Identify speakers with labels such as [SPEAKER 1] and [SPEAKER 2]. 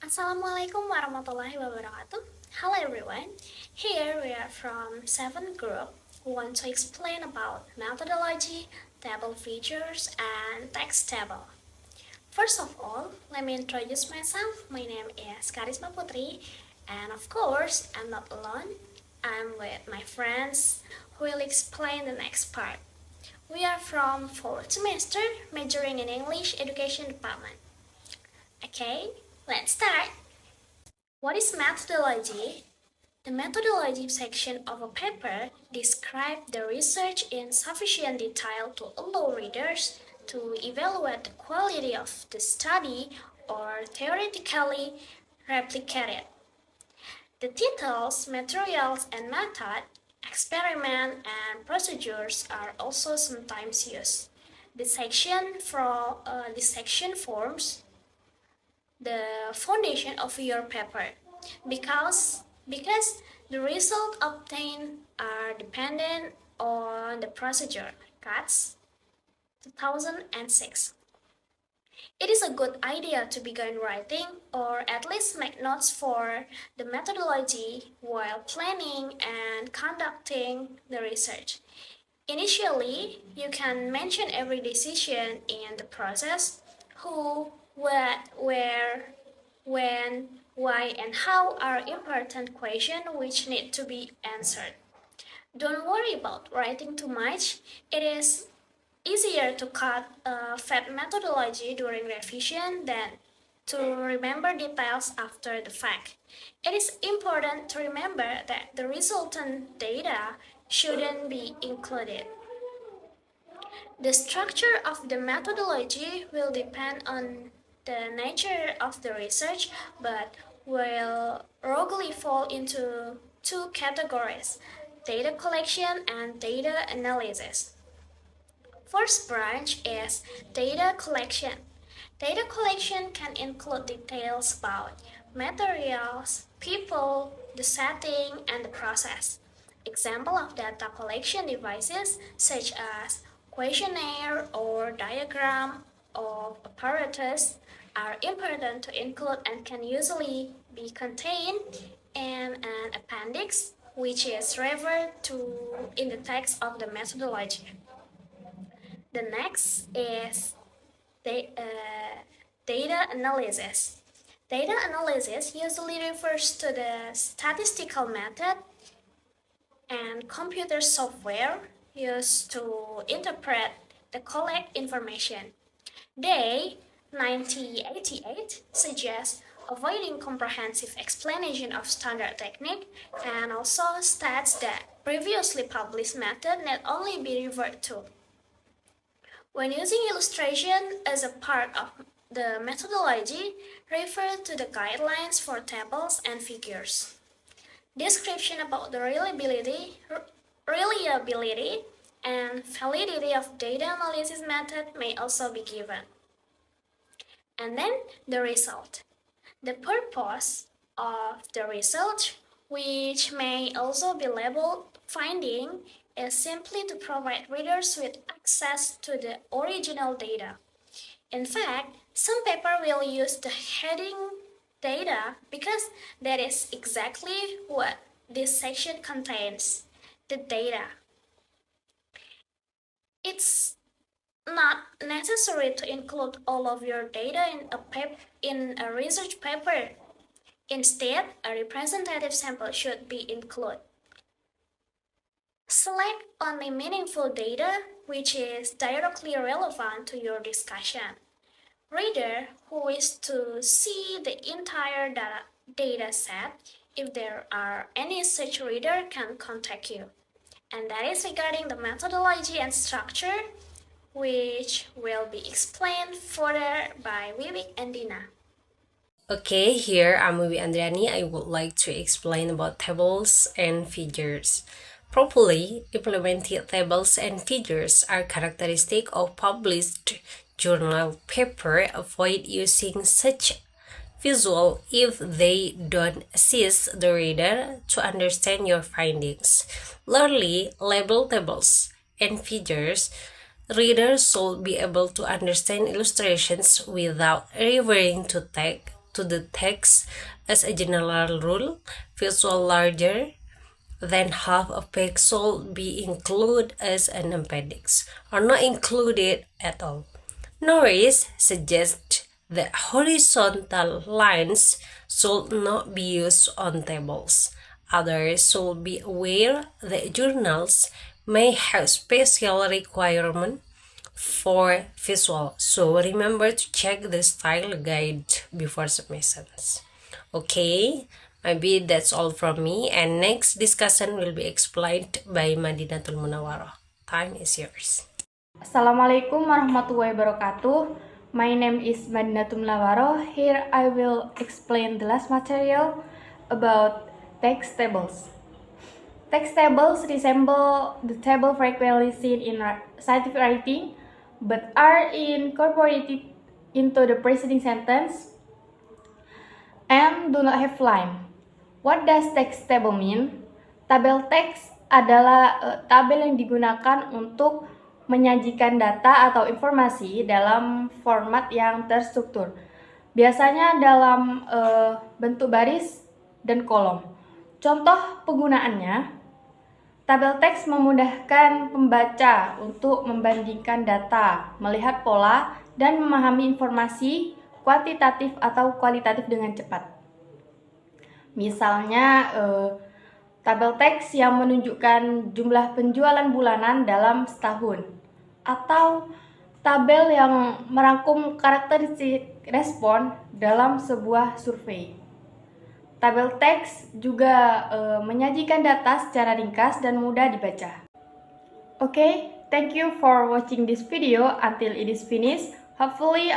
[SPEAKER 1] Assalamualaikum warahmatullahi wabarakatuh. Hello everyone. Here we are from 7th group who want to explain about methodology, table features, and text table. First of all, let me introduce myself. My name is Karisma Putri, and of course, I'm not alone. I'm with my friends who will explain the next part. We are from 4th semester, majoring in English Education Department. Okay, let's start. What is methodology? The methodology section of a paper describes the research in sufficient detail to allow readers to evaluate the quality of the study or theoretically replicate it. The details, materials, and method, experiment, and procedures are also sometimes used. This section forms the foundation of your paper because the result obtained are dependent on the procedure. Katz 2006. It is a good idea to begin writing or at least make notes for the methodology while planning and conducting the research. Initially, you can mention every decision in the process: who, what, where, when, why, and how are important questions which need to be answered. Don't worry about writing too much. It is easier to cut a fat methodology during revision than to remember details after the fact. It is important to remember that the resultant data shouldn't be included. The structure of the methodology will depend on the nature of the research, but will roughly fall into two categories: data collection and data analysis. First branch is data collection. Data collection can include details about materials, people, the setting, and the process. Example of data collection devices such as questionnaire or diagram of apparatus are important to include and can usually be contained in an appendix, which is referred to in the text of the methodology. The next is data analysis. Data analysis usually refers to the statistical method and computer software used to interpret the collect information. They, 1988, suggest avoiding comprehensive explanation of standard technique and also states that previously published method need only be referred to. When using illustration as a part of the methodology, refer to the guidelines for tables and figures. Description about the reliability and validity of data analysis method may also be given. And then the result. The purpose of the result, which may also be labeled finding, is simply to provide readers with access to the original data. In fact, some paper will use the heading data because that is exactly what this section contains, the data. It's not necessary to include all of your data in a research paper. Instead, a representative sample should be included. Select only meaningful data which is directly relevant to your discussion. Reader who wish to see the entire data set, if there are any such reader, can contact you. And that is regarding the methodology and structure, which will be explained further by Vivek and Dina.
[SPEAKER 2] Okay, here I'm Wiwi Andriani. I would like to explain about tables and figures. Properly implemented tables and figures are characteristic of published journal paper. Avoid using such visual if they don't assist the reader to understand your findings. Clearly label tables and figures. Readers should be able to understand illustrations without referring to text to the text. As a general rule, visual larger than half a pixel be included as an appendix or not included at all. Norris suggests that horizontal lines should not be used on tables. Others should be aware that journals may have special requirements for visual, so remember to check the style guide before submissions. Okay, maybe that's all from me, and next discussion will be explained by Madinatul Munawwaroh. Time is yours.
[SPEAKER 3] Assalamualaikum warahmatullahi wabarakatuh. My name is Madinatul Munawwaroh. Here I will explain the last material about text tables. Text tables resemble the table frequently seen in scientific writing, but are incorporated into the preceding sentence and do not have line. What does text table mean? Tabel teks adalah tabel yang digunakan untuk menyajikan data atau informasi dalam format yang terstruktur. Biasanya dalam bentuk baris dan kolom. Contoh penggunaannya, tabel teks memudahkan pembaca untuk membandingkan data, melihat pola, dan memahami informasi kuantitatif atau kualitatif dengan cepat. Misalnya, tabel teks yang menunjukkan jumlah penjualan bulanan dalam setahun, atau tabel yang merangkum karakteristik respon dalam sebuah survei. Tabel teks juga menyajikan data secara ringkas dan mudah dibaca. Okay, thank you for watching this video until it is finished. Hopefully